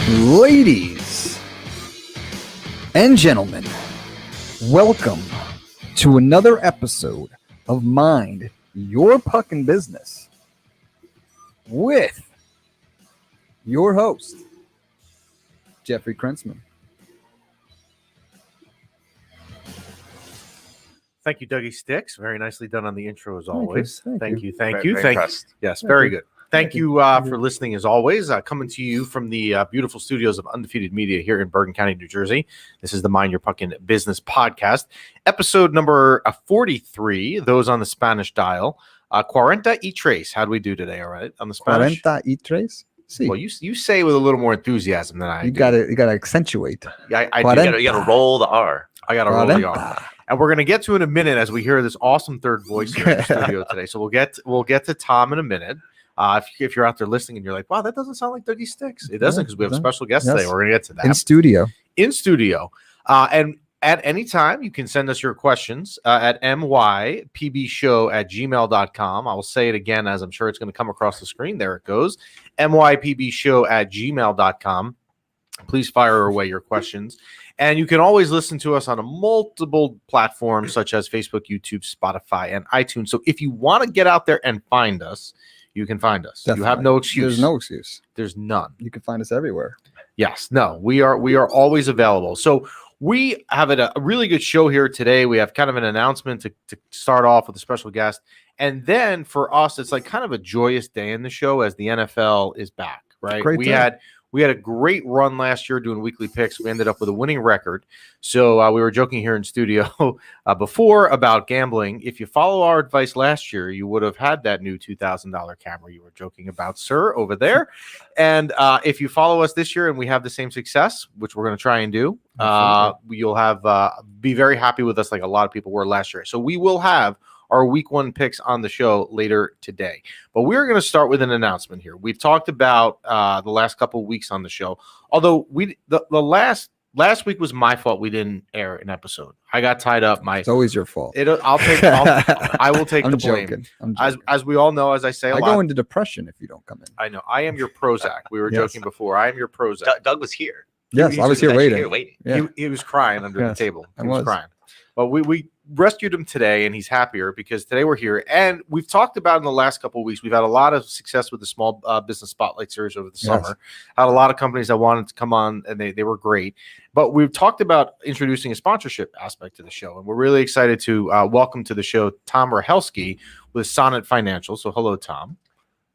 Ladies and gentlemen, welcome to another episode of Mind Your Puckin' Business with your host, Jeffrey Krentzman. Thank you, Dougie Sticks. Very nicely done on the intro as always. Thank you. Very impressed. Yes, very good. Thank you for listening as always. Coming to you from the beautiful studios of Undefeated Media here in Bergen County, New Jersey. This is the Mind Your Puckin' Business podcast, episode number 43. Those on the Spanish dial. 40 y tres. How do we do today? All right, on the Spanish. 40 y tres. Sí. Well, you say it with a little more enthusiasm than I do. You gotta accentuate. I You gotta roll the R. I gotta roll the R. And we're gonna get to in a minute as we hear this awesome third voice here in the studio today. So we'll get to Tom in a minute. If you're out there listening and you're like, wow, that doesn't sound like Dougie Sticks. It doesn't, because we have a special guest today. We're gonna get to that in studio. And at any time, you can send us your questions at mypbshow@gmail.com. I will say it again, as I'm sure it's going to come across the screen. There it goes. mypbshow@gmail.com. Please fire away your questions. And you can always listen to us on a multiple platforms such as Facebook, YouTube, Spotify, and iTunes. So if you want to get out there and find us, you can find us. Definitely. You have no excuse. There's no excuse. There's none. You can find us everywhere. Yes. No, we are always available. So we have a really good show here today. We have kind of an announcement to start off with a special guest. And then for us, it's like kind of a joyous day in the show as the NFL is back, right? We had a great run last year doing weekly picks. We ended up with a winning record. So we were joking here in studio before about gambling. If you follow our advice last year, you would have had that new $2,000 camera you were joking about, sir, over there. And if you follow us this year and we have the same success, which we're going to try and do, you'll have be very happy with us like a lot of people were last year. So we will have our week one picks on the show later today. But we're going to start with an announcement here. We've talked about the last couple of weeks on the show, although the last week was my fault. We didn't air an episode. I got tied up. It's always your fault. I will take the blame. I'm joking. As we all know, as I say, I go into depression if you don't come in. I know. I am your Prozac. We were joking before. I am your Prozac. Doug was here. Yes, I was here waiting. Yeah. He was crying under the table. He was crying. But we rescued him today, and he's happier because today we're here. And we've talked about in the last couple of weeks, we've had a lot of success with the Small Business Spotlight series over the summer. Had a lot of companies that wanted to come on, and they were great. But we've talked about introducing a sponsorship aspect to the show, and we're really excited to welcome to the show Tom Rachelski with Sonnet Financial. So hello, Tom.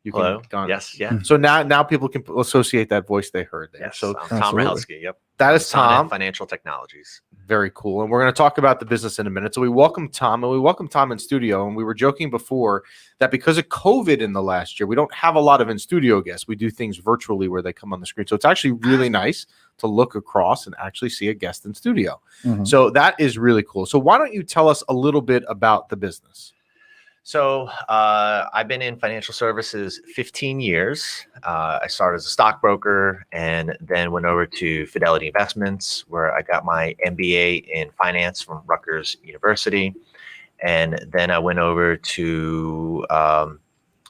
Hello. Yes. Yeah. So now people can associate that voice they heard there. Yes. So Tom Rachelski. Yep. That is Tom. Financial Technologies. Very cool. And we're going to talk about the business in a minute. So we welcome Tom, and we welcome Tom in studio. And we were joking before that because of COVID in the last year, we don't have a lot of in-studio guests. We do things virtually where they come on the screen. So it's actually really nice to look across and actually see a guest in studio. Mm-hmm. So that is really cool. So why don't you tell us a little bit about the business? So I've been in financial services 15 years. I started as a stockbroker and then went over to Fidelity Investments, where I got my MBA in finance from Rutgers University. And then I went over to, I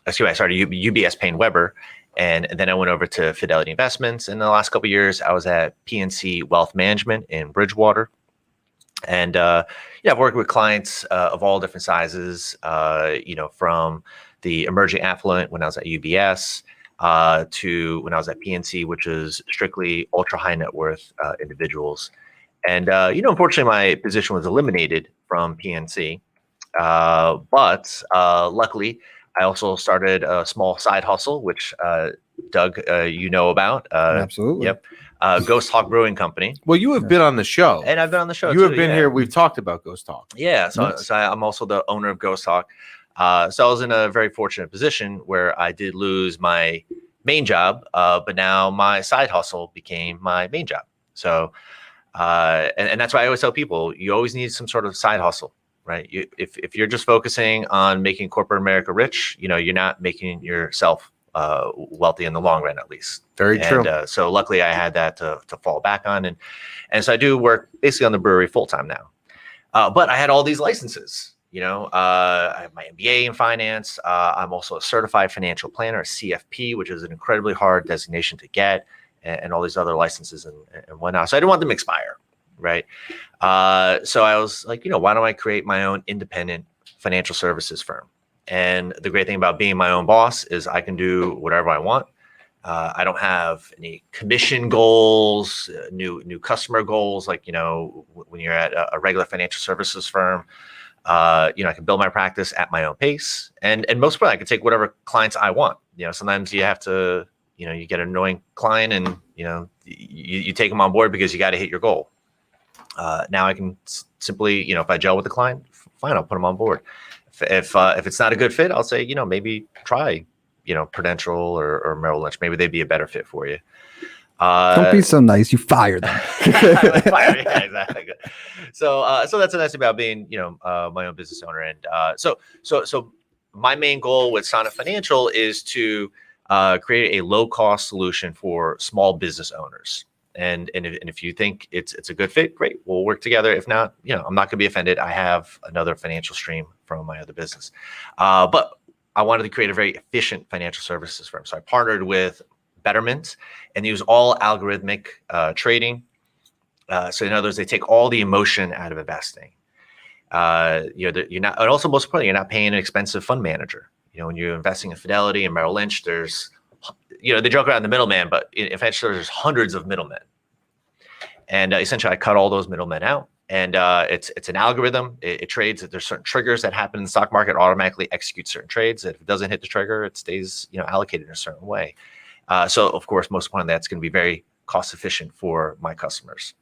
started UBS Payne Weber. And then I went over to Fidelity Investments. In the last couple of years, I was at PNC Wealth Management in Bridgewater. And I've worked with clients of all different sizes, from the emerging affluent when I was at UBS to when I was at PNC, which is strictly ultra high net worth individuals. And, unfortunately, my position was eliminated from PNC. But luckily, I also started a small side hustle, which Doug, you know about. Absolutely. Yep. Ghost Hawk Brewing Company. Well, you have been on the show. And I've been on the show. You have been here. We've talked about Ghost Hawk. Yeah. So I'm also the owner of Ghost Hawk. So I was in a very fortunate position where I did lose my main job, but now my side hustle became my main job. So, and that's why I always tell people, you always need some sort of side hustle, right? If you're just focusing on making corporate America rich, you're not making yourself wealthy in the long run, at least. Very true. So luckily I had that to fall back on. And so I do work basically on the brewery full time now. But I had all these licenses, I have my MBA in finance. I'm also a certified financial planner, a CFP, which is an incredibly hard designation to get. and all these other licenses and whatnot. So I didn't want them to expire, right? So I was like, why don't I create my own independent financial services firm? And the great thing about being my own boss is I can do whatever I want. I don't have any commission goals, new customer goals. Like, when you're at a regular financial services firm, I can build my practice at my own pace. And most importantly, I can take whatever clients I want. Sometimes you have to, you get an annoying client and, you take them on board because you got to hit your goal. Now I can simply, if I gel with the client, fine, I'll put them on board. If it's not a good fit, I'll say, maybe try, Prudential or Merrill Lynch. Maybe they'd be a better fit for you. Don't be so nice. You fire them. Yeah, exactly. So that's the nice thing about being, my own business owner. And so my main goal with Sonnet Financial is to create a low-cost solution for small business owners. And if you think it's a good fit, great, we'll work together. If not, I'm not going to be offended. I have another financial stream from my other business. But I wanted to create a very efficient financial services firm. So I partnered with Betterment and use all algorithmic trading. So in other words, they take all the emotion out of investing. You're not, and also most importantly, you're not paying an expensive fund manager. When you're investing in Fidelity and Merrill Lynch, there's, they joke around the middleman, but in fact, there's hundreds of middlemen. And essentially, I cut all those middlemen out. And it's an algorithm. It trades. There's certain triggers that happen in the stock market, automatically execute certain trades. If it doesn't hit the trigger, it stays, allocated in a certain way. So, of course, most importantly, that's going to be very cost efficient for my customers.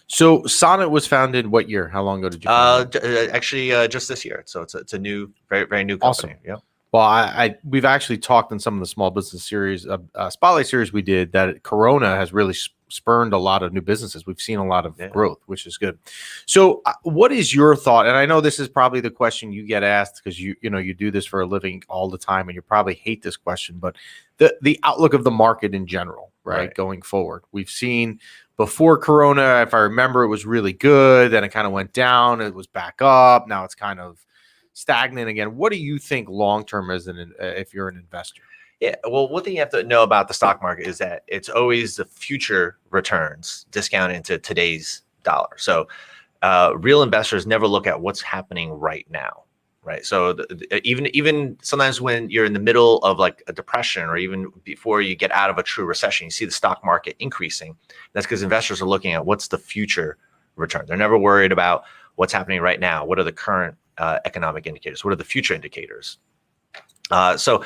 So Sonnet was founded what year? How long ago did you found it? Actually, just this year. So it's a new, very, very new company. Awesome. Yeah. Well, we've actually talked in some of the small business series, spotlight series we did, that Corona has really spurned a lot of new businesses. We've seen a lot of growth, which is good. So what is your thought? And I know this is probably the question you get asked because you do this for a living all the time and you probably hate this question, but the outlook of the market in general, right? Going forward, we've seen before Corona, if I remember, it was really good. Then it kind of went down. It was back up. Now it's kind of stagnant again. What do you think long-term if you're an investor? Yeah, well, one thing you have to know about the stock market is that it's always the future returns discounted into today's dollar. So real investors never look at what's happening right now, right? So even sometimes when you're in the middle of like a depression or even before you get out of a true recession, you see the stock market increasing. That's because investors are looking at what's the future return. They're never worried about what's happening right now. What are the current economic indicators? What are the future indicators? Because of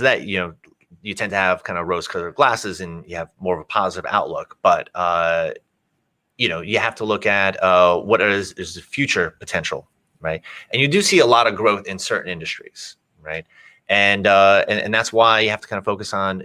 that, you tend to have kind of rose-colored glasses and you have more of a positive outlook. But, you have to look at what is the future potential, right? And you do see a lot of growth in certain industries, right? And that's why you have to kind of focus on,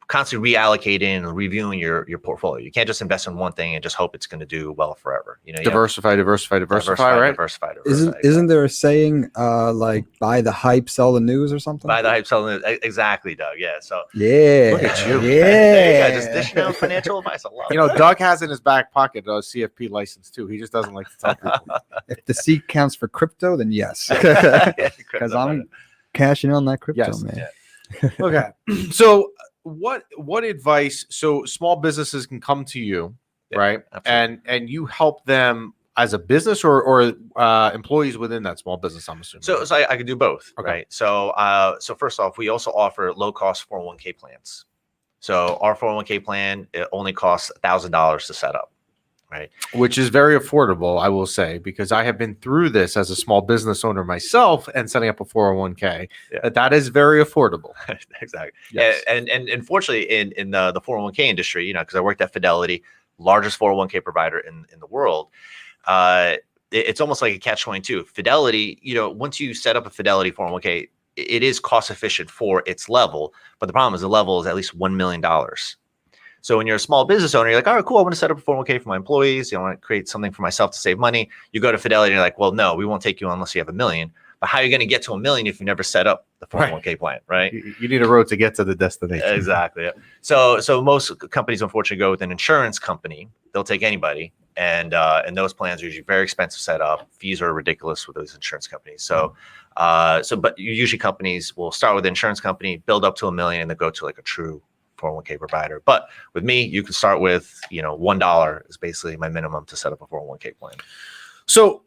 constantly reallocating and reviewing your portfolio. You can't just invest in one thing and just hope it's going to do well forever. Diversify, right? Diversify. Isn't there a saying like buy the hype, sell the news or something? Buy the hype, sell the news. Exactly, Doug. Yeah. So look at you. Yeah. Just dishing out financial advice. I love it. Doug has in his back pocket a CFP license too. He just doesn't like to talk to people. If the C counts for crypto, then yes. Because I'm cashing in on that crypto, man. Yeah. Okay. So what advice? So small businesses can come to you, right? Absolutely. And you help them as a business or employees within that small business, I'm assuming. So I could do both, Okay. right? So first off, we also offer low-cost 401k plans. So our 401k plan, it only costs $1,000 to set up, right? Which is very affordable, I will say, because I have been through this as a small business owner myself and setting up a 401k. Yeah. That is very affordable. Exactly. Yes. And unfortunately, in the 401k industry, because I worked at Fidelity, largest 401k provider in the world, it's almost like a catch-22. Fidelity, once you set up a Fidelity 401k, it is cost efficient for its level, but the problem is the level is at least $1 million. So when you're a small business owner, you're like, all right, cool, I want to set up a 401k for my employees. I want to create something for myself to save money. You go to Fidelity and you're like, well, no, we won't take you unless you have $1 million. But how are you going to get to $1 million if you never set up the 401k plan, right? You need a road to get to the destination. Exactly. Yeah. So most companies, unfortunately, go with an insurance company. They'll take anybody. And those plans are usually very expensive to set up. Fees are ridiculous with those insurance companies. But usually companies will start with an insurance company, build up to $1 million, and then go to like a true 401k provider. But with me, you can start with, $1 is basically my minimum to set up a 401k plan. So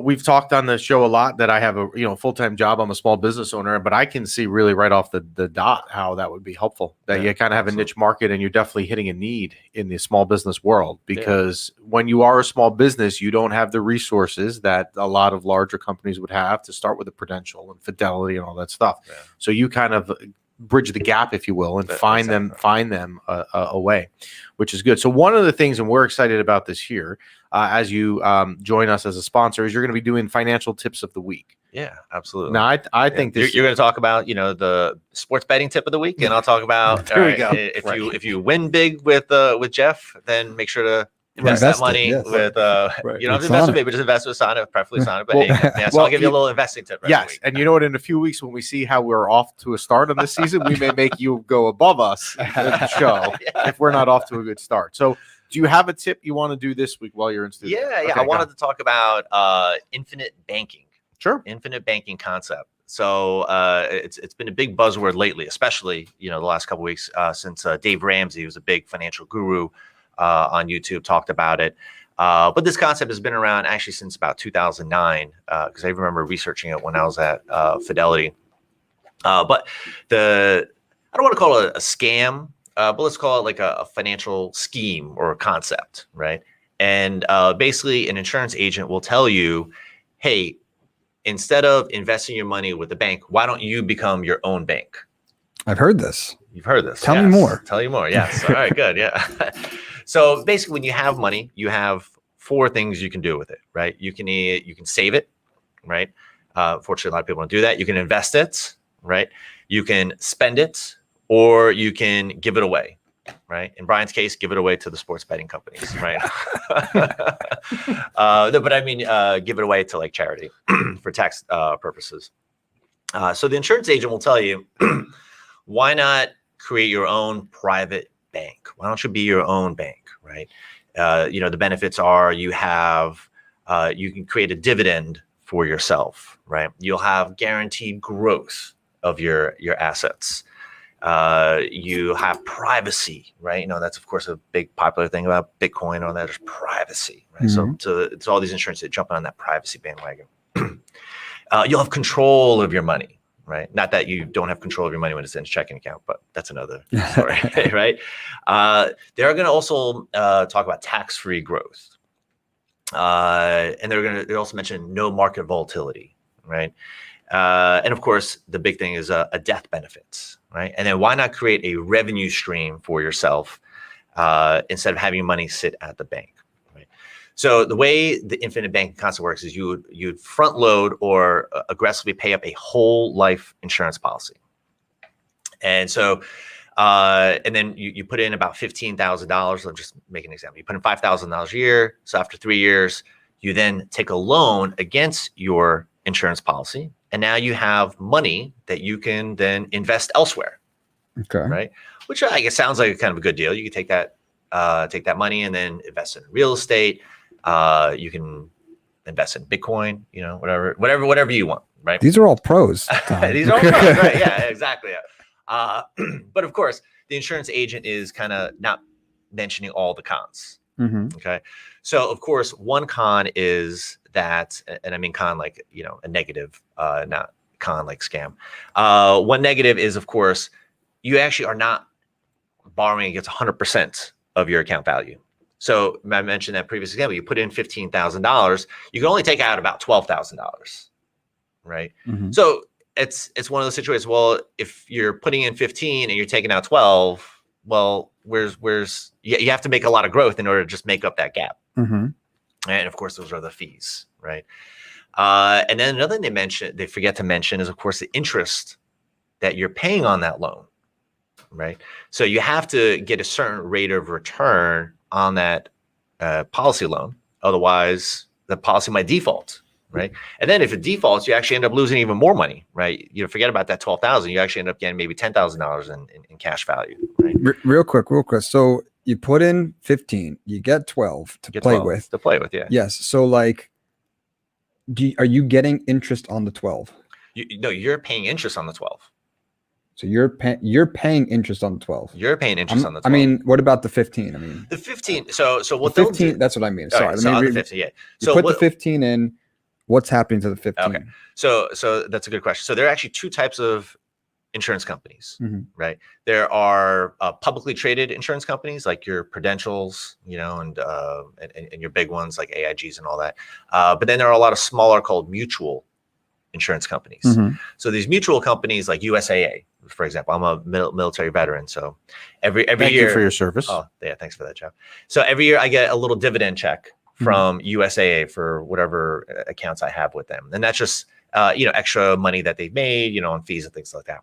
we've talked on the show a lot that I have a, full-time job. I'm a small business owner, but I can see really right off the dot how that would be helpful, that you kind of have a niche market, and you're definitely hitting a need in the small business world, because when you are a small business, you don't have the resources that a lot of larger companies would have to start with a Prudential and Fidelity and all that stuff. Yeah. So you kind of bridge the gap, if you will, and find them a way, which is good. So one of the things, and we're excited about this here, as you join us as a sponsor, is you're going to be doing financial tips of the week. Yeah, absolutely. Now, I think you're going to talk about, the sports betting tip of the week, and I'll talk about if you win big with Jeff, then make sure to invest that money with you don't have to invest with me, but just invest with Sonnet, preferably Sonnet. But so I'll give you a little investing tip. Yes, and you know what? In a few weeks, when we see how we're off to a start on this season, we may make you go above us in the show if we're not off to a good start. So, do you have a tip you want to do this week while you're in studio? Yeah. Okay, I wanted to talk about infinite banking. Sure. Infinite banking concept. So it's been a big buzzword lately, especially the last couple of weeks since Dave Ramsey, who's a big financial guru on YouTube, talked about it. But this concept has been around actually since about 2009, because I remember researching it when I was at Fidelity. But I don't want to call it a scam. But let's call it like a financial scheme or a concept, right? And basically, an insurance agent will tell you, hey, instead of investing your money with the bank, why don't you become your own bank? I've heard this. You've heard this. Tell me more. Tell you more. Yes. All right, good. Yeah. So basically, when you have money, you have 4 things you can do with it, right? You can save it, right? Fortunately, a lot of people don't do that. You can invest it, right? You can spend it, or you can give it away, right? In Brian's case, give it away to the sports betting companies, right? No, but I mean, give it away to like charity for tax purposes. So the insurance agent will tell you, why not create your own private bank? Why don't you be your own bank, right? The benefits are you can create a dividend for yourself, right? You'll have guaranteed growth of your assets. You have privacy, right? That's of course a big popular thing about Bitcoin or that is privacy, right? Mm-hmm. So it's all these insurance that jump on that privacy bandwagon. You'll have control of your money, right? Not that you don't have control of your money when it's in a checking account, but that's another story, right? They're going to also talk about tax-free growth. And they also mention no market volatility, right? And of course, the big thing is a death benefits, right? And then why not create a revenue stream for yourself instead of having money sit at the bank, right? So the way the infinite banking concept works is you'd front load or aggressively pay up a whole life insurance policy. And so, and then you put in about $15,000. I'm just making an example. You put in $5,000 a year. So after 3 years, you then take a loan against your insurance policy. And now you have money that you can then invest elsewhere. Okay. Right. Which I guess sounds like kind of a good deal. You can take that money and then invest in real estate. You can invest in Bitcoin, whatever you want. Right. These are all pros. These are all pros. Right. Yeah, exactly. But of course, the insurance agent is kind of not mentioning all the cons. Mm-hmm. Okay. So of course, one con is that, and I mean con like, a negative, not con like scam. One negative is, of course, you actually are not borrowing against 100% of your account value. So I mentioned that previous example, you put in $15,000, you can only take out about $12,000, right? Mm-hmm. So it's one of those situations. Well, if you're putting in 15 and you're taking out 12, well, where's you have to make a lot of growth in order to just make up that gap. Mm-hmm. And of course, those are the fees, right? And then another thing they forget to mention is, of course, the interest that you're paying on that loan, right? So you have to get a certain rate of return on that policy loan. Otherwise, the policy might default, right? And then if it defaults, you actually end up losing even more money, right? Forget about that $12,000. You actually end up getting maybe $10,000 in cash value, right? Real quick. So you put in 15, you get 12 to play with. Yeah. Yes. So like, are you getting interest on the 12? No, you're paying interest on the 12. So you're paying interest on the 12. You're paying interest on the 12. I mean, what about the 15? I mean, the 15. So what the they'll 15. do. That's what I mean. All Sorry. right, Let so me on the read. 15, yeah. You So put what, the 15 in. What's happening to the 15? Okay. So that's a good question. So there are actually two types of insurance companies, right? There are publicly traded insurance companies like your Prudentials, and your big ones like AIGs and all that. But then there are a lot of smaller called mutual insurance companies. So these mutual companies like USAA, for example, I'm a military veteran. So every Thank year. you for your service. Oh, yeah. Thanks for that, Jeff. So every year I get a little dividend check from USAA for whatever accounts I have with them. And that's just, extra money that they've made, on fees and things like that.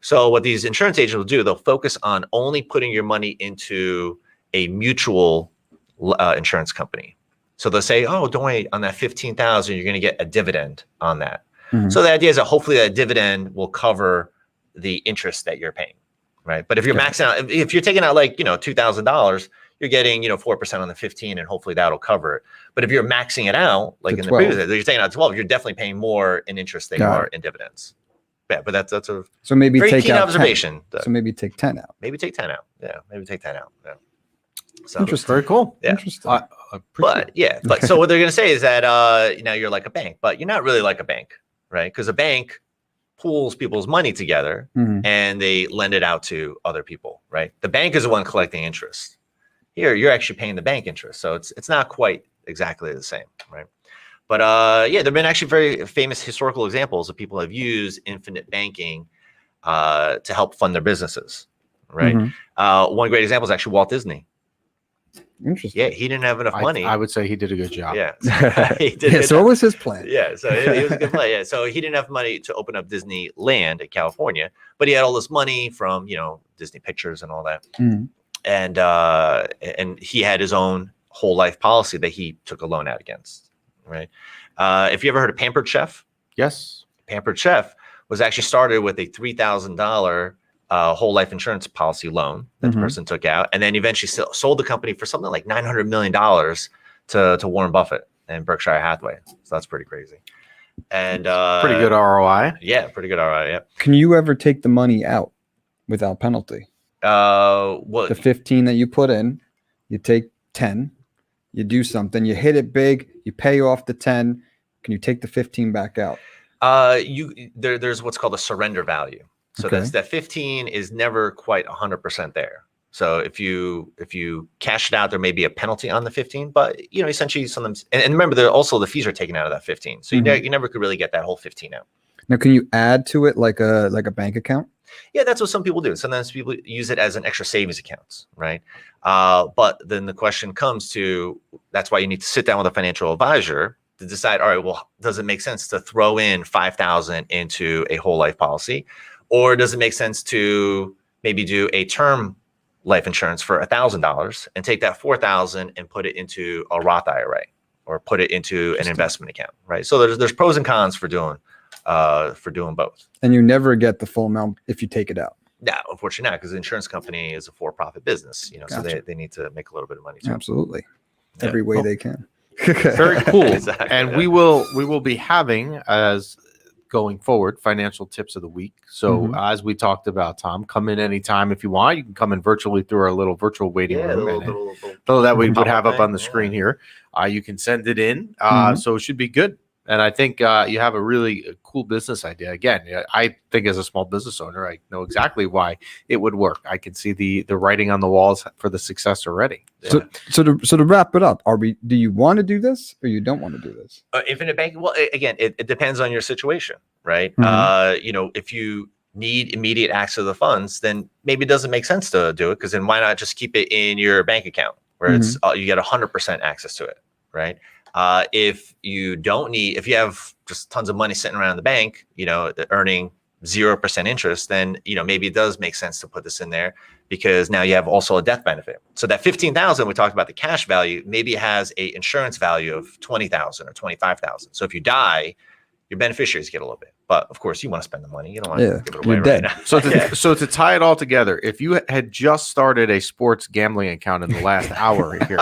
So what these insurance agents will do, they'll focus on only putting your money into a mutual insurance company. So they'll say, oh, don't worry, on that 15,000, you're going to get a dividend on that. So the idea is that hopefully that dividend will cover the interest that you're paying, right? But if you're maxing out, if you're taking out like, $2,000, you're getting, 4% on the 15 and hopefully that'll cover it. But if you're maxing it out, like in the previous, you're taking out 12, you're definitely paying more in interest than you are in dividends. Yeah, but that's a so maybe very take keen out observation. 10. So maybe take 10 out. Maybe take 10 out. Yeah, maybe take 10 out. Yeah. So Interesting. Very cool. Yeah. Interesting. But so what they're going to say is that, you're like a bank, but you're not really like a bank, right? Because a bank pools people's money together and they lend it out to other people, right? The bank is the one collecting interest. Here, you're actually paying the bank interest. So it's not quite exactly the same, right? But there have been actually very famous historical examples of people who have used infinite banking to help fund their businesses, right? One great example is actually Walt Disney. Interesting. Yeah, he didn't have enough money. I would say he did a good job. Yeah. He did So what was his plan? Yeah, so it was a good play. Yeah, so he didn't have money to open up Disneyland in California, but he had all this money from Disney Pictures and all that, and he had his own whole life policy that he took a loan out against. Right? If you ever heard of Pampered Chef, Yes. Pampered Chef was actually started with a $3,000 whole life insurance policy loan that the person took out, and then eventually sold the company for something like $900 million to Warren Buffett and Berkshire Hathaway. So that's pretty crazy. And Pretty good ROI. Yeah, pretty good ROI. Yeah. Can you ever take the money out without penalty? What The 15 that you put in, you take 10, you do something, you hit it big, you pay off the 10. Can you take the 15 back out? there's what's called a surrender value. So that's that 15 is never quite 100% there. So if you cash it out, there may be a penalty on the 15, but essentially sometimes, and remember, there also the fees are taken out of that 15. So you never could really get that whole 15 out. Now, can you add to it like a bank account? Yeah, that's what some people do. Sometimes people use it as an extra savings account, right? But then the question comes to, that's why you need to sit down with a financial advisor to decide, all right, well, does it make sense to throw in $5,000 into a whole life policy? Or does it make sense to maybe do a term life insurance for $1,000 and take that $4,000 and put it into a Roth IRA or put it into an investment account, right? So there's pros and cons for doing both. And you never get the full amount if you take it out. No, unfortunately not, because the insurance company is a for-profit business, so Gotcha. they need to make a little bit of money too. Absolutely. Yeah. Every way they can. Very cool. Exactly, And yeah. we will be having, as going forward, financial tips of the week. So as we talked about, Tom, come in anytime if you want. You can come in virtually through our little virtual waiting room. So that we would have up on the screen here. You can send it in. So it should be good. And I think you have a really cool business idea. Again, I think as a small business owner, I know exactly why it would work. I can see the writing on the walls for the success already. So to wrap it up, do you want to do this or you don't want to do this? Infinite banking. Well, again, it depends on your situation, right? If you need immediate access to the funds, then maybe it doesn't make sense to do it, because then why not just keep it in your bank account where it's you get 100% access to it, right? If you have just tons of money sitting around the bank, earning 0% interest, then, maybe it does make sense to put this in there, because now you have also a death benefit. So that 15,000, we talked about the cash value, maybe it has a insurance value of 20,000 or 25,000. So if you die, your beneficiaries get a little bit, But of course, you want to spend the money. You don't want Yeah, to give it away you're right dead. now. So to tie it all together, if you had just started a sports gambling account in the last hour here,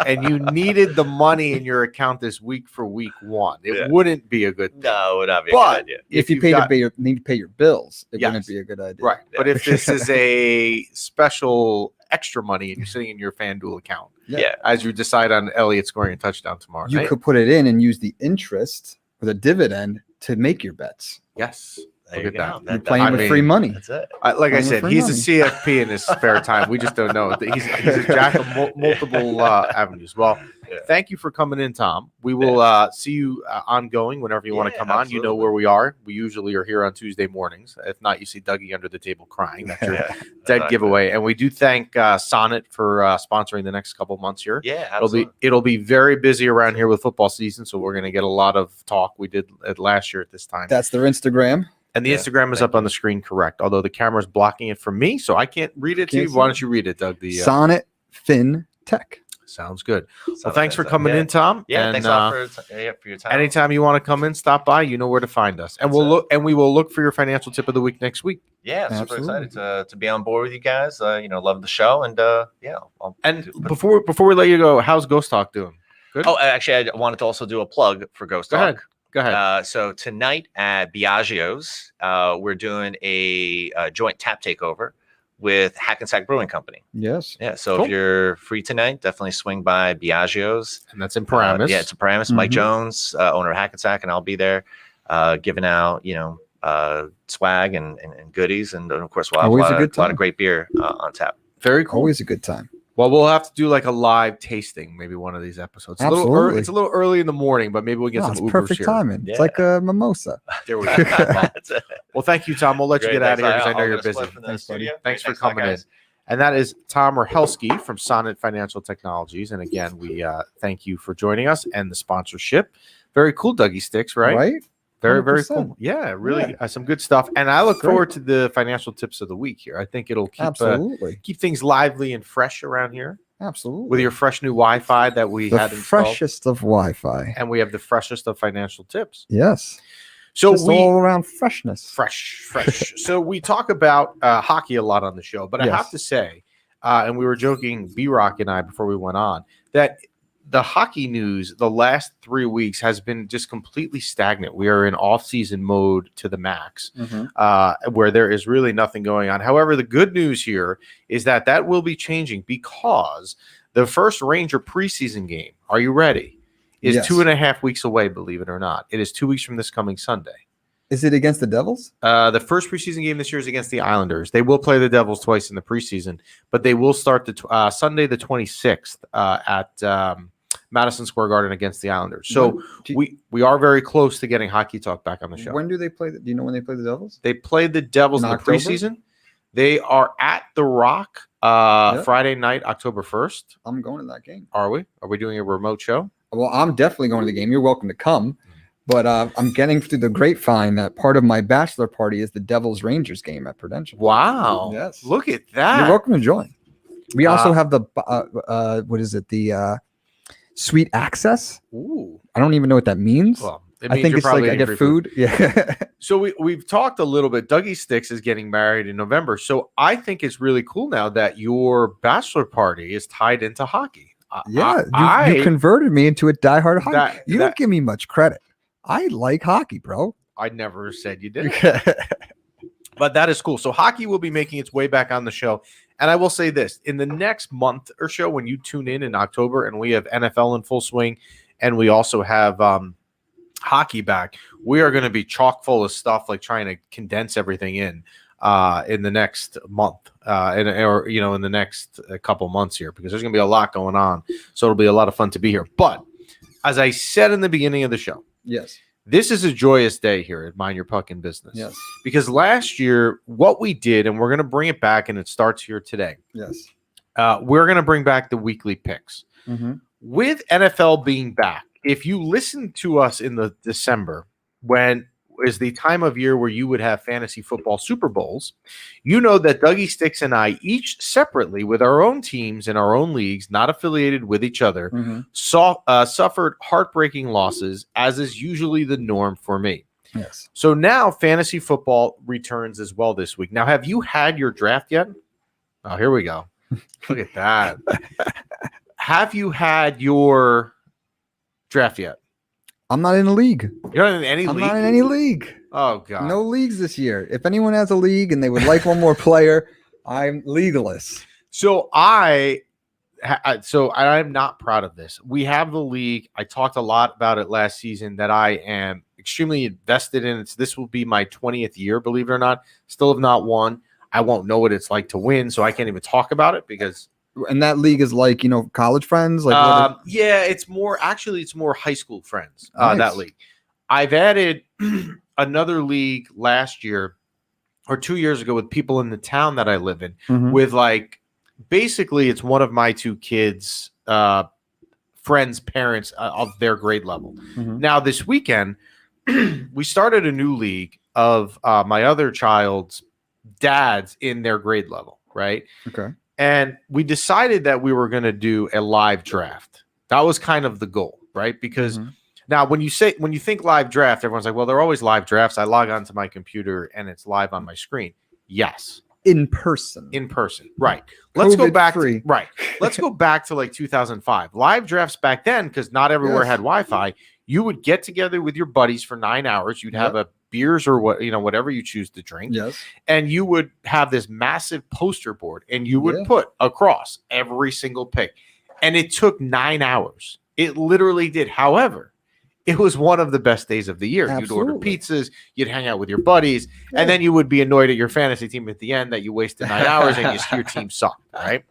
and you needed the money in your account this week for week 1, it wouldn't be a good thing. No, it would not be a But good idea. If you you've need got- to pay your bills, it Yes. wouldn't be a good idea. Right. Yeah. But if this is a special extra money and you're sitting in your FanDuel account, Yeah. as you decide on Elliott scoring a touchdown tomorrow You night. could put it in and use the interest or the dividend to make your bets. Yes. There Look you at go. that. You're playing I with mean, free money. That's it. Like I Playing said, with he's free a CFP in his spare time. We just don't know. He's a jack of multiple avenues. Well, thank you for coming in, Tom. We will see you ongoing whenever you want to come on. You know absolutely. where we are. We usually are here on Tuesday mornings. If not, you see Dougie under the table crying. That's your dead giveaway. And we do thank Sonnet for sponsoring the next couple months here. Yeah, absolutely. It'll be very busy around here with football season, so we're going to get a lot of talk. We did it last year at this time. That's their Instagram. And the Yeah, Instagram is thank up on the screen, correct? Although the camera's blocking it from me, so I can't read it to Can't you. see Why it. don't you read it, Doug? The Sonnet Fin Tech. sounds good. So Well, thanks for that's it. coming in, Tom. Yeah, and, thanks a lot for your time. anytime you want to come in, stop by. You know where to find us, and we will look for your financial tip of the week next week. Yeah, super Absolutely. excited to be on board with you guys. Love the show, and And before we let you go, how's Ghost Talk doing? Good. Oh, actually, I wanted to also do a plug for Ghost Go Talk. ahead. Go ahead. So tonight at Biagio's, we're doing a joint tap takeover with Hackensack Brewing Company. Yes. Yeah, so Cool. if you're free tonight, definitely swing by Biagio's. And that's in Paramus. Yeah, it's a Paramus. Mike Mhm. Jones, owner of Hackensack, and I'll be there giving out, swag and goodies. And of course, we'll have Always a a lot, good of, lot time. of great beer on tap. Very cool. Always a good time. Well, we'll have to do like a live tasting, maybe one of these episodes. Absolutely. It's a little early in the morning, but maybe we'll get No, some it's Ubers perfect here. timing. Yeah. It's like a mimosa. There we go. That's it. Well, thank you, Tom. We'll let you Great, get out of here thanks. because I know I'll you're get a busy. split from the Thanks, buddy. studio. Thanks Great, for a lot, coming in. guys. And that is Tom Rachelski from Sonnet Financial Technologies. And again, we thank you for joining us and the sponsorship. Very cool, Dougie Sticks, right? Right? Very, very 100%. cool. Yeah, really Yeah. some good stuff. And I look Great. forward to the financial tips of the week here. I think it'll Absolutely. keep things lively and fresh around here Absolutely. with your fresh new Wi-Fi that we the had installed. freshest of Wi-Fi. And we have the freshest of financial tips. Yes. So Just we all around freshness. fresh. So we talk about hockey a lot on the show, but I Yes. have to say, and we were joking, B-Rock and I, before we went on, that the hockey news the last 3 weeks has been just completely stagnant. We are in off-season mode to the max, where there is really nothing going on. However, the good news here is that will be changing because the first Ranger preseason game, are you ready, is Yes. 2.5 weeks away, believe it or not. It is 2 weeks from this coming Sunday. Is it against the Devils? The first preseason game this year is against the Islanders. They will play the Devils twice in the preseason, but they will start the Sunday the 26th at Madison Square Garden against the Islanders. So we are very close to getting Hockey Talk back on the show. When do they play? Do you know when they play the Devils? They played the Devils in the October? preseason. They are at the Rock Yep. Friday night, October 1st. I'm going to that game. Are we? Are we doing a remote show? Well, I'm definitely going to the game. You're welcome to come. But I'm getting through the grapevine that part of my bachelor party is the Devils Rangers game at Prudential. Wow. Yes. Look at that. You're welcome to join. We also have the what is it? The Sweet Access. Ooh. I don't even know what that means. Well, it I means think you're it's like probably I eating get free food. Yeah. So we've talked a little bit. Dougie Sticks is getting married in November. So I think it's really cool now that your bachelor party is tied into hockey. Yeah. You converted me into a diehard hockey. That- You that- don't give me much credit. I like hockey, bro. I never said you did. But that is cool. So hockey will be making its way back on the show. And I will say this, in the next month or so, when you tune in October and we have NFL in full swing and we also have hockey back, we are going to be chock full of stuff, like trying to condense everything in the next month in the next couple months here, because there's going to be a lot going on. So it'll be a lot of fun to be here. But as I said in the beginning of the show, Yes. this is a joyous day here at Mind Your Puckin' Business. Yes. Because last year, what we did, and we're going to bring it back, and it starts here today, Yes. we're going to bring back the weekly picks. Mm-hmm. With NFL being back, if you listen to us in the December, when is the time of year where you would have fantasy football Super Bowls, you know that Dougie Sticks and I, each separately with our own teams in our own leagues, not affiliated with each other, Mm-hmm. suffered heartbreaking losses, as is usually the norm for me. Yes. So now fantasy football returns as well this week. Now, have you had your draft yet? Oh, here we go. Look at that. Have you had your draft yet? I'm not in a league. You're not in any I'm league? not in any league. Oh, God. No leagues this year. If anyone has a league and they would like one more player, I'm legaless. So I'm not proud of this. We have the league. I talked a lot about it last season that I am extremely invested in. This will be my 20th year, believe it or not. Still have not won. I won't know what it's like to win, so I can't even talk about it because. And that league is like, college friends. Like, yeah, it's more high school friends. Nice. That league. I've added another league last year or 2 years ago with people in the town that I live in. Mhm. With basically it's one of my two kids' friends' parents of their grade level. Mhm. Now this weekend we started a new league of my other child's dads in their grade level, right? Okay. And we decided that we were going to do a live draft. That was kind of the goal, right? Because now when you think live draft, everyone's like, well, they're always live drafts. I log onto my computer and it's live on my screen. Yes. In person. Right. Let's go back COVID-free. Let's go back to 2005. Live drafts back then, because not everywhere had Wi-Fi. You would get together with your buddies for 9 hours. You'd have a beers or whatever you choose to drink. Yes. And you would have this massive poster board and you would put across every single pick. And it took 9 hours. It literally did. However, it was one of the best days of the year. Absolutely. You'd order pizzas, you'd hang out with your buddies, and then you would be annoyed at your fantasy team at the end that you wasted 9 hours and your team sucked, right?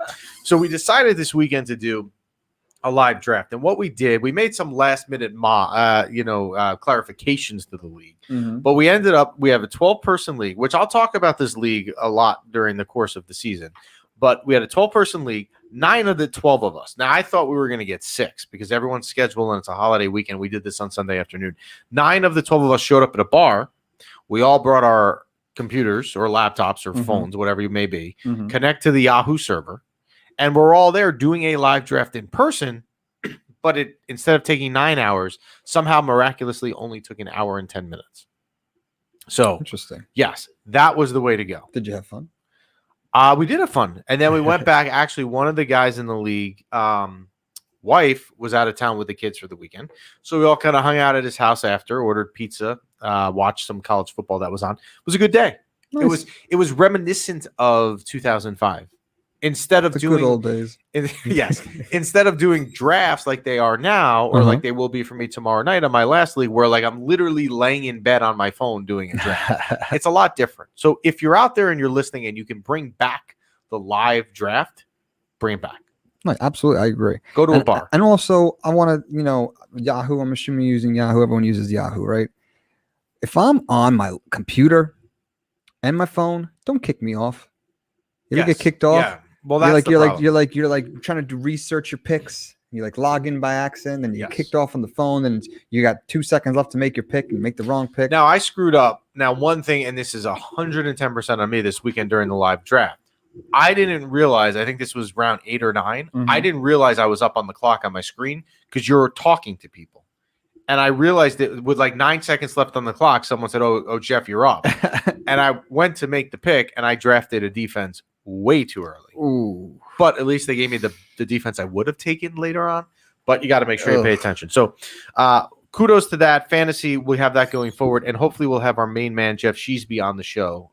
So we decided this weekend to do a live draft. And what we did, we made some last minute clarifications to the league. But we have a 12-person league, which I'll talk about this league a lot during the course of the season. But we had a 12-person league, 9 of the 12 of us. Now, I thought we were going to get 6 because everyone's scheduled and it's a holiday weekend. We did this on Sunday afternoon. 9 of the 12 of us showed up at a bar. We all brought our computers or laptops or phones, whatever you may be, connect to the Yahoo server. And we're all there doing a live draft in person, but instead of taking 9 hours, somehow miraculously only took an hour and 10 minutes. So, Interesting. yes, that was the way to go. Did you have fun? We did have fun. And then we went back. Actually, one of the guys in the league, wife was out of town with the kids for the weekend. So we all kind of hung out at his house after, ordered pizza, watched some college football that was on. It was a good day. Nice. It was reminiscent of 2005. Instead of doing good old days. Instead of doing drafts like they are now, or like they will be for me tomorrow night on my last league, where I'm literally laying in bed on my phone doing a draft. It's a lot different. So if you're out there and you're listening and you can bring back the live draft, bring it back. No, absolutely, I agree. Go to a bar. And also, I want to, Yahoo. I'm assuming you're using Yahoo. Everyone uses Yahoo, right? If I'm on my computer and my phone, don't kick me off. You ever get kicked off? Yeah. Well, that's you're like trying to do research your picks. You log in by accident, and you get kicked off on the phone, and you got 2 seconds left to make your pick, and you make the wrong pick. Now I screwed up. Now one thing, and this is 110% on me this weekend during the live draft. I didn't realize. I think this was round 8 or 9. I didn't realize I was up on the clock on my screen because you're talking to people, and I realized that with 9 seconds left on the clock, someone said, "Oh, Jeff, you're up," and I went to make the pick, and I drafted a defense way too early. Ooh. But at least they gave me the defense I would have taken later on. But you got to make sure you pay attention. So kudos to that. Fantasy, we have that going forward. And hopefully we'll have our main man, Jeff Sheesby, on the show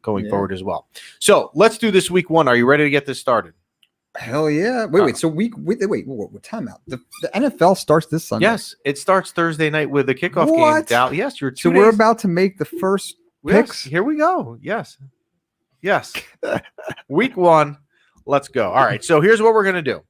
going forward as well. So let's do this week 1. Are you ready to get this started? Hell yeah. Wait. So wait, time out. The NFL starts this Sunday. Yes. It starts Thursday night with the kickoff game. Down. Yes. You're 2 So days. we're about to make the first picks. Here we go. Yes. Week 1. Let's go. All right. So here's what we're going to do.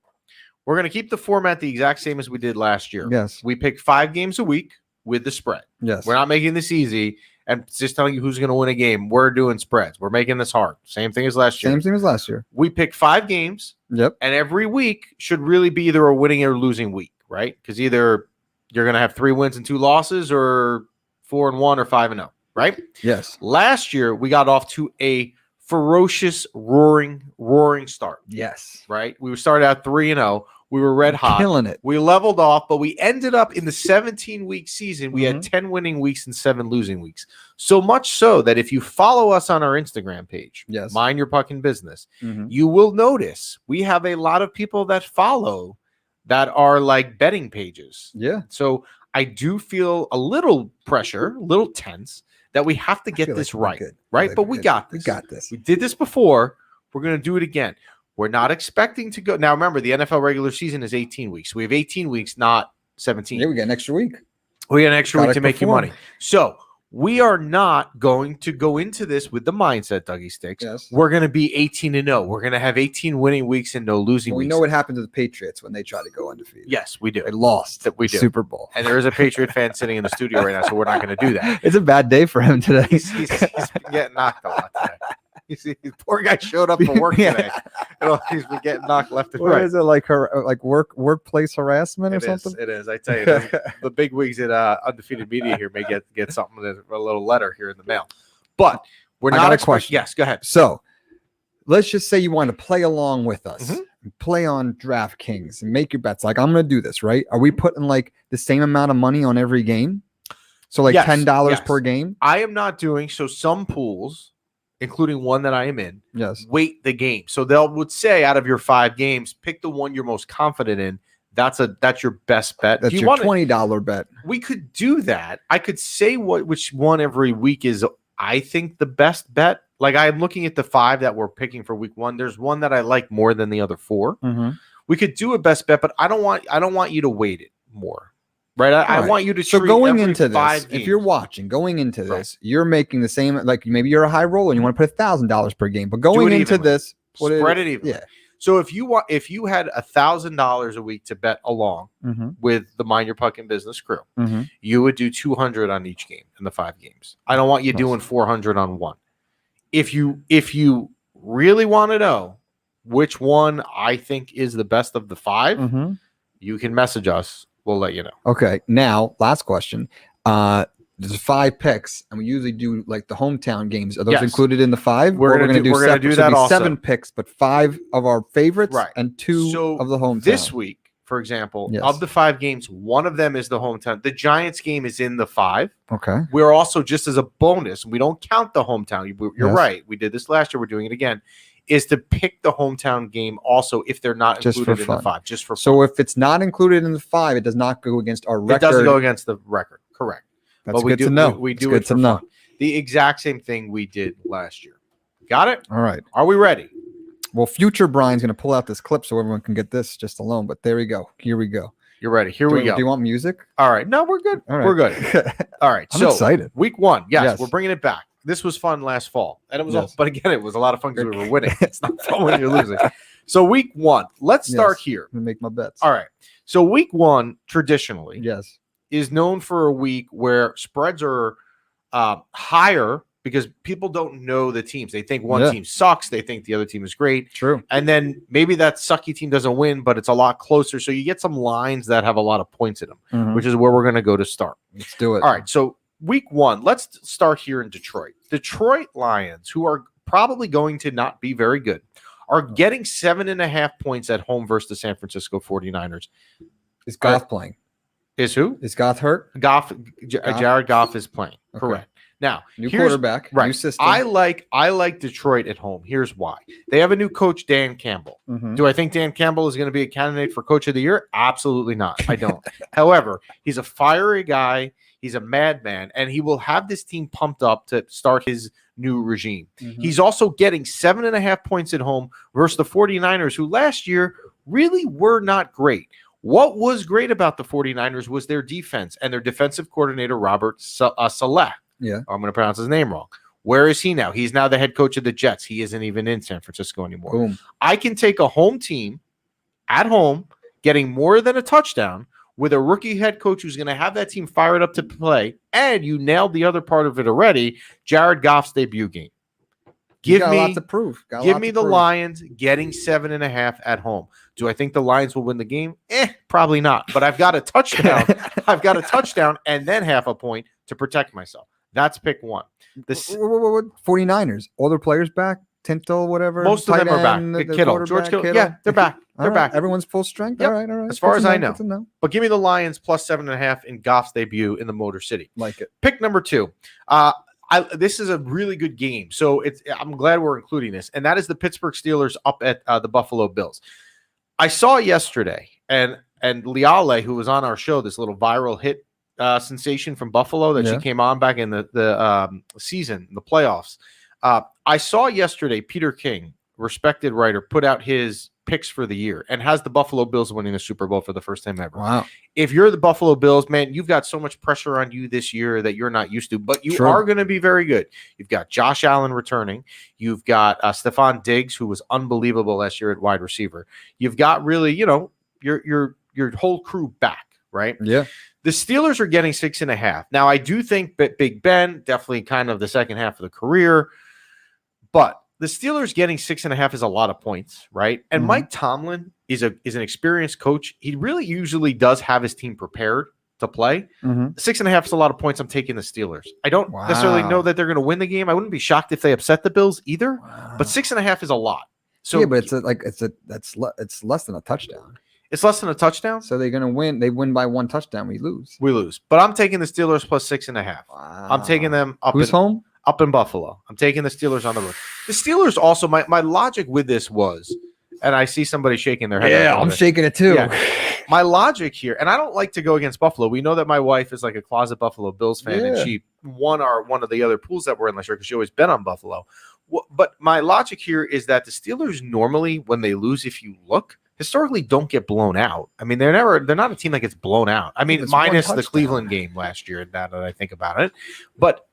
We're going to keep the format the exact same as we did last year. Yes. We pick 5 games a week with the spread. Yes. We're not making this easy and just telling you who's going to win a game. We're doing spreads. We're making this hard. Same thing as last year. Same thing as last year. We pick 5 games. Yep. And every week should really be either a winning or losing week, right? Because either you're going to have 3 wins and 2 losses or 4-1 or 5-0, right? Yes. Last year, we got off to a ferocious, roaring start. Yes. Right? We started out 3-0. We were red hot. Killing it. We leveled off, but we ended up in the 17-week season. We had 10 winning weeks and 7 losing weeks. So much so that if you follow us on our Instagram page, Yes. Mind Your Puckin' Business, you will notice we have a lot of people that follow that are like betting pages. Yeah. So I do feel a little pressure, a little tense that we have to get this right. Right? But we got this. We got this. We did this before. We're going to do it again. We're not expecting to go. Now, remember, the NFL regular season is 18 weeks. We have 18 weeks, not 17. Yeah, we got an extra week. We got an extra week to make you perform. money. So we are not going to go into this with the mindset, Dougie Sticks. Yes. We're going to be 18-0. We're going to have 18 winning weeks and no losing We weeks. know what happened to the Patriots when they tried to go undefeated. Yes, we do. They lost. We the do. Super Bowl. And there is a Patriot fan sitting in the studio right now, so we're not going to do that. It's a bad day for him today. He's been getting knocked a lot today. Poor guy showed up for work today. He's been getting knocked left and What right. is it, like workplace harassment or something? It is. I tell you, the big wigs at Undefeated Media here may get something, a little letter here in the mail. But we're I not got a expecting. question. Yes, go ahead. So let's just say you want to play along with us, and play on DraftKings and make your bets. Like, I'm going to do this, right? Are we putting like the same amount of money on every game? So like Yes, $10 yes. per game? I am not doing so. Some pools, including one that I am in, Yes. weight the game. So would say out of your 5 games, pick the one you're most confident in. That's your best bet. That's Do you your want $20 bet. We could do that. I could say which one every week is, I think, the best bet. Like, I'm looking at the 5 that we're picking for week 1. There's one that I like more than the other 4. We could do a best bet, but I don't want you to weight it more. Right? I want you to So treat going every into 5 this, games. if you're watching, going into this, you're making the same, like maybe you're a high roller and you want to put $1,000 per game, but going into evenly. this, Spread it evenly. Yeah. So if you had $1,000 a week to bet along with the Mind Your Puckin' Business crew, you would do 200 on each game in the 5 games. I don't want you doing 400 on one. If you really want to know which one I think is the best of the 5, you can message us. We'll let you know. Okay. Now, last question. There's 5 picks, and we usually do like the hometown games. Are those included in the 5? We're going to do separate? that also. 7 picks, but 5 of our favorites and 2 of the hometown. This week, for example, of the 5 games, one of them is the hometown. The Giants game is in the 5. Okay. We're also, just as a bonus, we don't count the hometown. You're right. We did this last year. We're doing it again. Is to pick the hometown game also if they're not included in the 5. Just for fun. So if it's not included in the 5, it does not go against our record. It doesn't go against the record. Correct. That's good to know. We do it for fun. The exact same thing we did last year. Got it? All right. Are we ready? Well, future Brian's going to pull out this clip so everyone can get this just alone. But there we go. Here we go. You're ready. Here we go. Do you want music? All right. No, we're good. All right. We're good. All right. I'm excited. Week 1. Yes, we're bringing it back. This was fun last fall. And it was but again, it was a lot of fun because we were winning. It's not fun when you're losing. So week 1, let's start here. I'm going to make my bets. All right. So week 1, traditionally, is known for a week where spreads are higher because people don't know the teams. They think one team sucks. They think the other team is great. True. And then maybe that sucky team doesn't win, but it's a lot closer. So you get some lines that have a lot of points in them, which is where we're going to go to start. Let's do it. All right. So week 1, let's start here in Detroit. Detroit Lions, who are probably going to not be very good, are getting 7.5 points at home versus the San Francisco 49ers. Is Goff playing? Is who? Is Goff hurt? Jared Goff is playing. Okay. Correct. Now, new quarterback, new system. I like Detroit at home. Here's why. They have a new coach, Dan Campbell. Do I think Dan Campbell is going to be a candidate for coach of the year? Absolutely not. I don't. However, he's a fiery guy. He's a madman, and he will have this team pumped up to start his new regime. He's also getting 7.5 points at home versus the 49ers, who last year really were not great. What was great about the 49ers was their defense and their defensive coordinator, Robert Saleh. Yeah. I'm going to pronounce his name wrong. Where is he now? He's now the head coach of the Jets. He isn't even in San Francisco anymore. Boom. I can take a home team at home, getting more than a touchdown with a rookie head coach who's going to have that team fired up to play, and you nailed the other part of it already, Jared Goff's debut game. Give me a lot to prove. Give me the Lions getting 7.5 at home. Do I think the Lions will win the game? Probably not. But I've got a touchdown. I've got a touchdown and then half a point to protect myself. That's pick 1. 49ers, all their players back? Tintle, whatever. Most of them tight are back. end, the Kittle, George quarterback, Kittle. Yeah, they're back. All They're right, back. Everyone's full strength. Yep. All right. As far Good as to I know, know. good to know. But give me the Lions plus 7.5 in Goff's debut in the Motor City. Like it. Pick number 2. This is a really good game, so I'm glad we're including this, and that is the Pittsburgh Steelers up at the Buffalo Bills. I saw yesterday, and Liale, who was on our show, this little viral hit sensation from Buffalo that she came on back in the season, the playoffs. I saw yesterday Peter King, respected writer, put out his picks for the year and has the Buffalo Bills winning the Super Bowl for the first time ever. Wow. If you're the Buffalo Bills, man, you've got so much pressure on you this year that you're not used to, but you are going to be very good. You've got Josh Allen returning. You've got Stephon Diggs, who was unbelievable last year at wide receiver. You've got really, your whole crew back, right? Yeah. The Steelers are getting 6.5. Now, I do think that Big Ben, definitely kind of the second half of the career, but the Steelers getting 6.5 is a lot of points, right? And Mike Tomlin is an experienced coach. He really usually does have his team prepared to play. 6.5 is a lot of points. I'm taking the Steelers. I don't necessarily know that they're going to win the game. I wouldn't be shocked if they upset the Bills either. But 6.5 is a lot. So yeah, but it's less than a touchdown. It's less than a touchdown. So they're going to win. They win by 1 touchdown. We lose. But I'm taking the Steelers plus 6.5. Wow. I'm taking them up. Who's home? Up in Buffalo. I'm taking the Steelers on the road. The Steelers also, my logic with this was, and I see somebody shaking their head. Yeah, I'm shaking it too. Yeah. My logic here, and I don't like to go against Buffalo. We know that my wife is like a closet Buffalo Bills fan, and she won one of the other pools that we're in last year because she always bet on Buffalo. But my logic here is that the Steelers normally, when they lose, if you look, historically don't get blown out. I mean, they're not a team that gets blown out. I mean, minus the Cleveland game last year, now that I think about it. But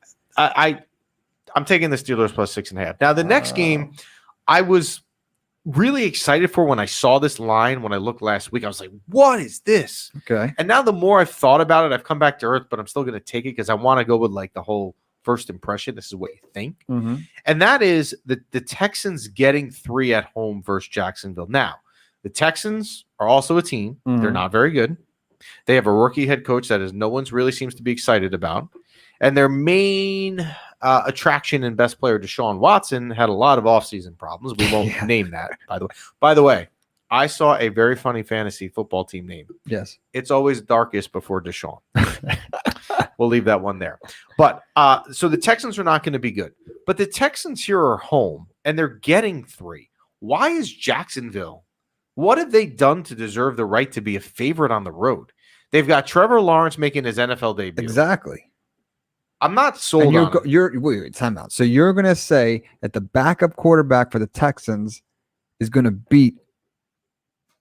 I'm taking the Steelers plus 6.5. Now, the next game, I was really excited for when I saw this line. When I looked last week, I was like, what is this? Okay. And now the more I've thought about it, I've come back to earth, but I'm still going to take it because I want to go with like the whole first impression. This is what you think. And that is the Texans getting 3 at home versus Jacksonville. Now, the Texans are also a team. They're not very good. They have a rookie head coach that no one's really seems to be excited about. And their main attraction and best player, Deshaun Watson, had a lot of offseason problems. We won't name that, by the way. By the way, I saw a very funny fantasy football team name. Yes. It's always darkest before Deshaun. We'll leave that one there. But so the Texans are not going to be good. But the Texans here are home, and they're getting 3. Why is Jacksonville? What have they done to deserve the right to be a favorite on the road? They've got Trevor Lawrence making his NFL debut. Exactly. I'm not sold on it. Wait, time out. So you're going to say that the backup quarterback for the Texans is going to beat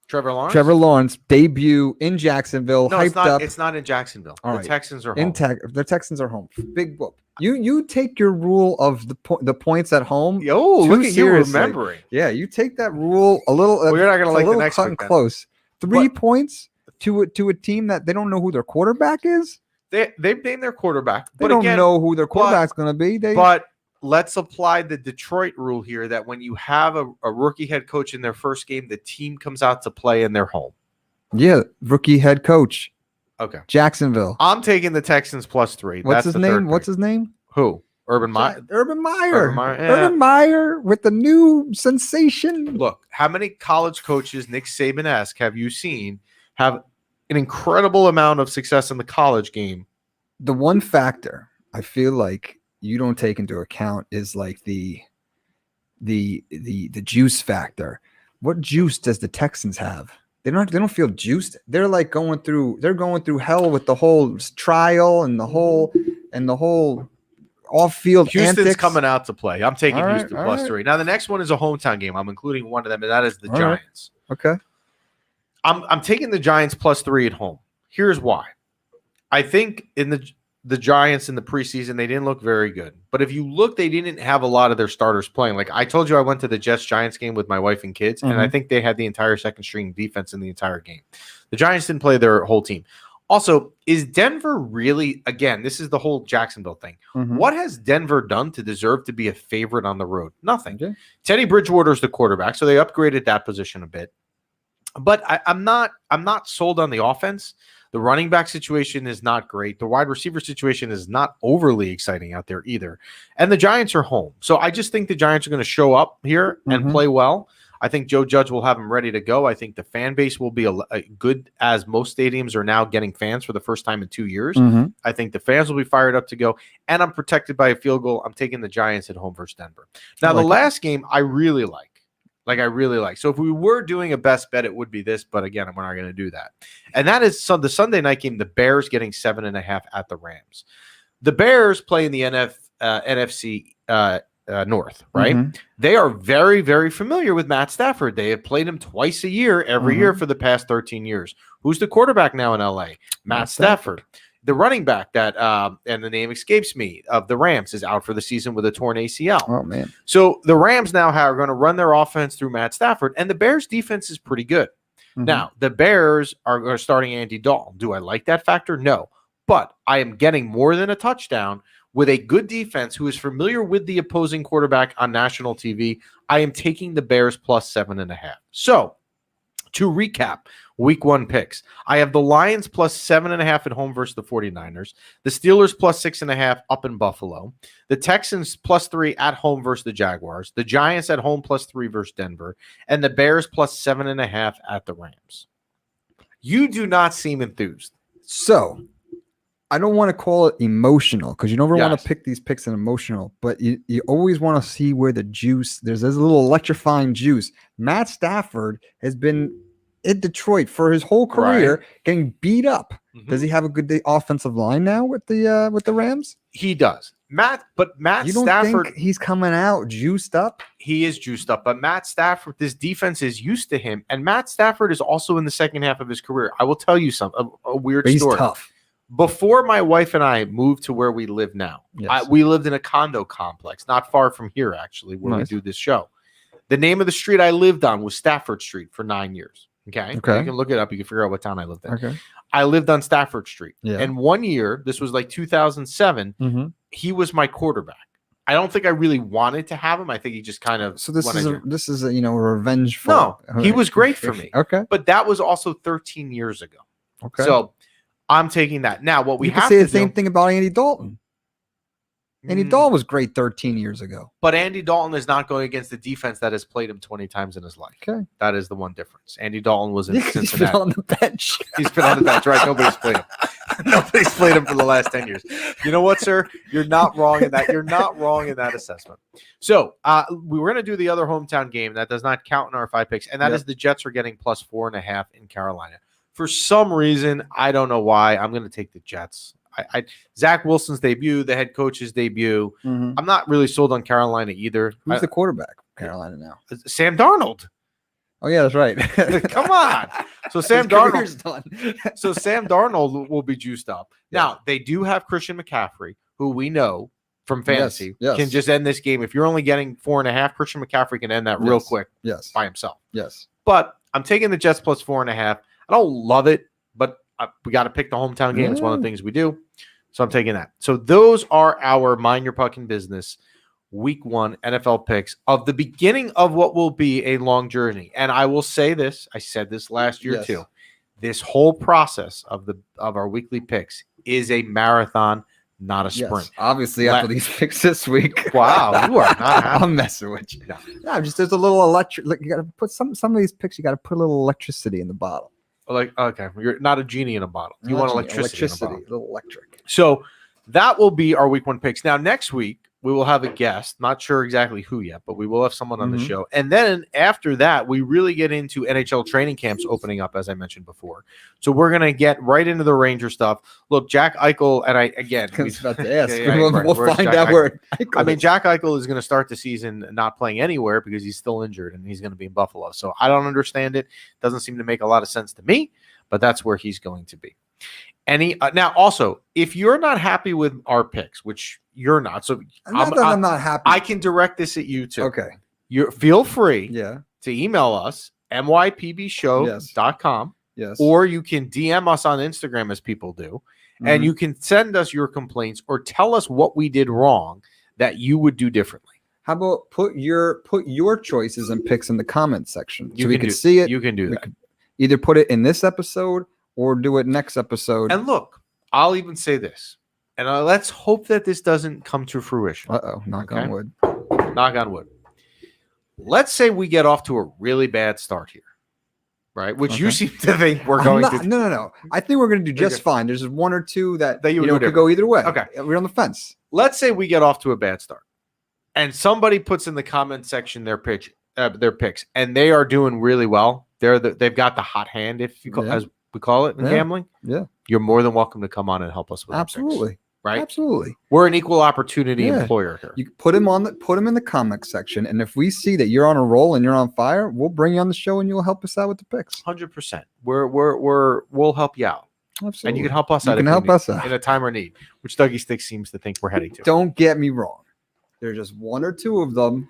Trevor Lawrence debut in Jacksonville, no, hyped up. It's not in Jacksonville. All the right. Texans are home. The Texans are home. Big whoop. You take your rule of the points at home. Yo, look at seriously. you remembering. Yeah, you take that rule a little. Well, you're not going to like the next cut week, then. close. 3 points to a team that they don't know who their quarterback is. They've named their quarterback. They don't know who their quarterback's going to be. But let's apply the Detroit rule here that when you have a rookie head coach in their first game, the team comes out to play in their home. Yeah, rookie head coach. Okay. Jacksonville. I'm taking the Texans plus 3. What's his name? What's his name? Who? Urban Meyer? Urban Meyer. Yeah. Urban Meyer with the new sensation. Look, how many college coaches, Nick Saban-esque, have you seen have an incredible amount of success in the college game? The one factor I feel like you don't take into account is like the juice factor. What juice does the Texans have? They don't feel juiced. They're like going through hell with the whole trial and the whole off-field Houston's antics. coming out to play. I'm taking Houston plus right. 3. Now the next one is a hometown game. I'm including one of them, and that is the Giants. Right. Okay. I'm taking the Giants plus 3 at home. Here's why. I think in the Giants in the preseason, they didn't look very good. But if you look, they didn't have a lot of their starters playing. Like I told you, I went to the Jets-Giants game with my wife and kids, and I think they had the entire second-string defense in the entire game. The Giants didn't play their whole team. Also, is Denver really, again, this is the whole Jacksonville thing. What has Denver done to deserve to be a favorite on the road? Nothing. Okay. Teddy Bridgewater's the quarterback, so they upgraded that position a bit. But I'm not sold on the offense. The running back situation is not great. The wide receiver situation is not overly exciting out there either. And the Giants are home. So I just think the Giants are going to show up here and play well. I think Joe Judge will have them ready to go. I think the fan base will be a good, as most stadiums are now getting fans for the first time in 2 years. I think the fans will be fired up to go, and I'm protected by a field goal. I'm taking the Giants at home versus Denver. Now, the last game I really like. I really like. So if we were doing a best bet, it would be this. But again, we're not going to do that. And that is the Sunday night game, the Bears getting 7.5 at the Rams. The Bears play in the NFC North, right? They are very, very familiar with Matt Stafford. They have played him twice a year, every year for the past 13 years. Who's the quarterback now in LA? Matt Stafford. The running back that, and the name escapes me, of the Rams is out for the season with a torn ACL. Oh, man. So the Rams now are going to run their offense through Matt Stafford, and the Bears' defense is pretty good. Now, the Bears are starting Andy Dalton. Do I like that factor? No. But I am getting more than a touchdown with a good defense who is familiar with the opposing quarterback on national TV. I am taking the Bears plus 7.5. So, to recap, week 1 picks. I have the Lions plus 7.5 at home versus the 49ers. The Steelers plus 6.5 up in Buffalo. The Texans plus 3 at home versus the Jaguars. The Giants at home plus 3 versus Denver. And the Bears plus 7.5 at the Rams. You do not seem enthused. So, I don't want to call it emotional because you never want to pick these picks in emotional, but you always want to see where the juice, there's a little electrifying juice. Matt Stafford has been in Detroit for his whole career, getting beat up. Does he have a good offensive line now with the Rams? He does. Matt you don't Stafford, think he's coming out juiced up? He is juiced up, but Matt Stafford, this defense is used to him, and Matt Stafford is also in the second half of his career. I will tell you a weird But story. He's tough. Before my wife and I moved to where we live now, we lived in a condo complex not far from here, actually, where we do this show. The name of the street I lived on was Stafford Street for 9 years. Okay. You can look it up. You can figure out what town I lived in. Okay. I lived on Stafford Street. Yeah. And 1 year, this was like 2007, he was my quarterback. I don't think I really wanted to have him. I think he just kind of. So this is a revengeful. No, he was great for me. Okay. But that was also 13 years ago. Okay. So I'm taking that. Now, what we you have can say to the same thing about Andy Dalton. Andy Dalton was great 13 years ago. But Andy Dalton is not going against the defense that has played him 20 times in his life. Okay. That is the one difference. Andy Dalton was in Cincinnati. He's been on the bench. He's been on the bench, right? Nobody's played him. Nobody's played him for the last 10 years. You know what, sir? You're not wrong in that. You're not wrong in that assessment. So we were going to do the other hometown game. That does not count in our 5 picks. And that is the Jets are getting plus 4.5 in Carolina. For some reason, I don't know why, I'm going to take the Jets. Zach Wilson's debut, the head coach's debut. I'm not really sold on Carolina either. Who's the quarterback? Carolina now. Sam Darnold. Oh yeah, that's right. Come on. So Sam Darnold. So Sam Darnold will be juiced up. Now they do have Christian McCaffrey, who we know from fantasy can just end this game. If you're only getting 4.5, Christian McCaffrey can end that real quick. By himself. But I'm taking the Jets plus 4.5. I don't love it, but we got to pick the hometown game. It's one of the things we do. So I'm taking that. So those are our Mind Your Pucking Business Week 1 NFL picks of the beginning of what will be a long journey. And I will say this, I said this last year too. This whole process of our weekly picks is a marathon, not a sprint. Obviously, after these picks this week. Wow, you are not happy. I'm messing with you. No, just there's a little electric. Like you got to put some of these picks. You got to put a little electricity in the bottle. Like, okay, you're not a genie in a bottle. You want electricity in a bottle. A little electric. So that will be our Week 1 picks. Now, next week, we will have a guest. Not sure exactly who yet, but we will have someone on the show. And then after that, we really get into NHL training camps opening up, as I mentioned before. So we're going to get right into the Ranger stuff. Look, Jack Eichel, and I was about to ask. We'll find out where I mean, Jack Eichel is going to start the season not playing anywhere because he's still injured and he's going to be in Buffalo. So I don't understand it. Doesn't seem to make a lot of sense to me, but that's where he's going to be. Now, also, if you're not happy with our picks, which you're not, so I'm not happy. I can direct this at you too. Okay. You feel free to email us, mypbshow.com. Yes. Or you can DM us on Instagram as people do. And you can send us your complaints or tell us what we did wrong that you would do differently. How about put your choices and picks in the comments section so we can see it. You can do that. Either put it in this episode or do it next episode. And look, I'll even say this, and let's hope that this doesn't come to fruition. Knock on wood. Knock on wood. Let's say we get off to a really bad start here, right? Which you seem to think we're going to. No. I think we're going to do just fine. There's one or two that you could go either way. Okay. We're on the fence. Let's say we get off to a bad start, and somebody puts in the comment section their picks, and they are doing really well. They've got the hot hand, if you call, as we call it in gambling. Yeah. You're more than welcome to come on and help us with Absolutely. Picks, right? Absolutely. We're an equal opportunity employer here. You put them in the comment section, and if we see that you're on a roll and you're on fire, we'll bring you on the show and you'll help us out with the picks. 100%. We'll help you out. Absolutely. And you can help us out. You can help us out in a time of need, which Dougie Sticks seems to think we're heading to. Don't get me wrong. There's just one or two of them.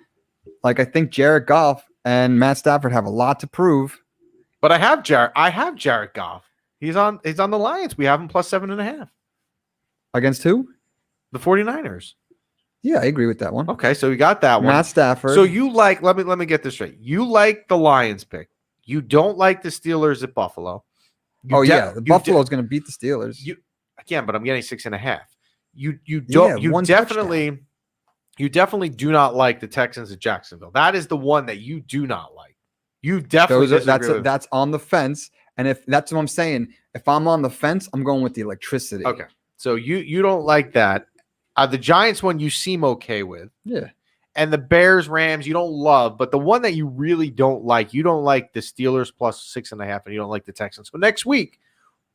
Like I think Jared Goff and Matt Stafford have a lot to prove. But I have Jared Goff. He's on the Lions. We have him plus 7.5. Against who? The 49ers. Yeah, I agree with that one. Okay, so we got that one. Matt Stafford. So you like, let me get this straight. You like the Lions pick. You don't like the Steelers at Buffalo. The Buffalo's going to beat the Steelers. But I'm getting 6.5. You definitely do not like the Texans at Jacksonville. That is the one that you do not like. You definitely that's on the fence. And if that's what I'm saying, if I'm on the fence, I'm going with the electricity. Okay. So you don't like that. The Giants one you seem okay with. Yeah. And the Bears, Rams, you don't love, but the one that you really don't like, you don't like the Steelers plus 6.5, and you don't like the Texans. So next week,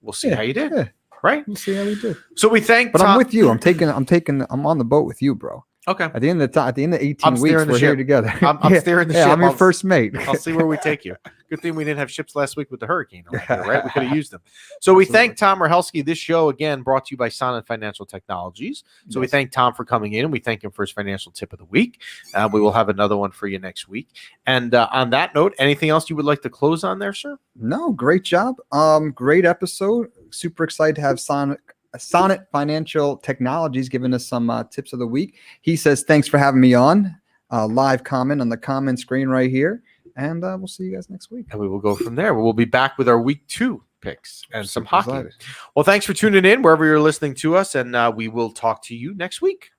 we'll see how you did. Yeah. Right? We'll see how we did. So we thank But I'm with you. I'm on the boat with you, bro. Okay. At the end of 18 weeks, we're here together. I'm steering the ship. I'm your first mate. I'll see where we take you. Good thing we didn't have ships last week with the hurricane, right? We could have used them. So we thank Tom Rachelski. This show, again, brought to you by Sonnet Financial Technologies. So we thank Tom for coming in, and we thank him for his financial tip of the week. We will have another one for you next week. And on that note, anything else you would like to close on there, sir? No, great job. Great episode. Super excited to have Sonnet Financial Technologies giving us some tips of the week. He says, thanks for having me on. Live comment on the comment screen right here. And we'll see you guys next week. And we will go from there. We'll be back with our week 2 picks and some hockey. Well, thanks for tuning in wherever you're listening to us. And we will talk to you next week.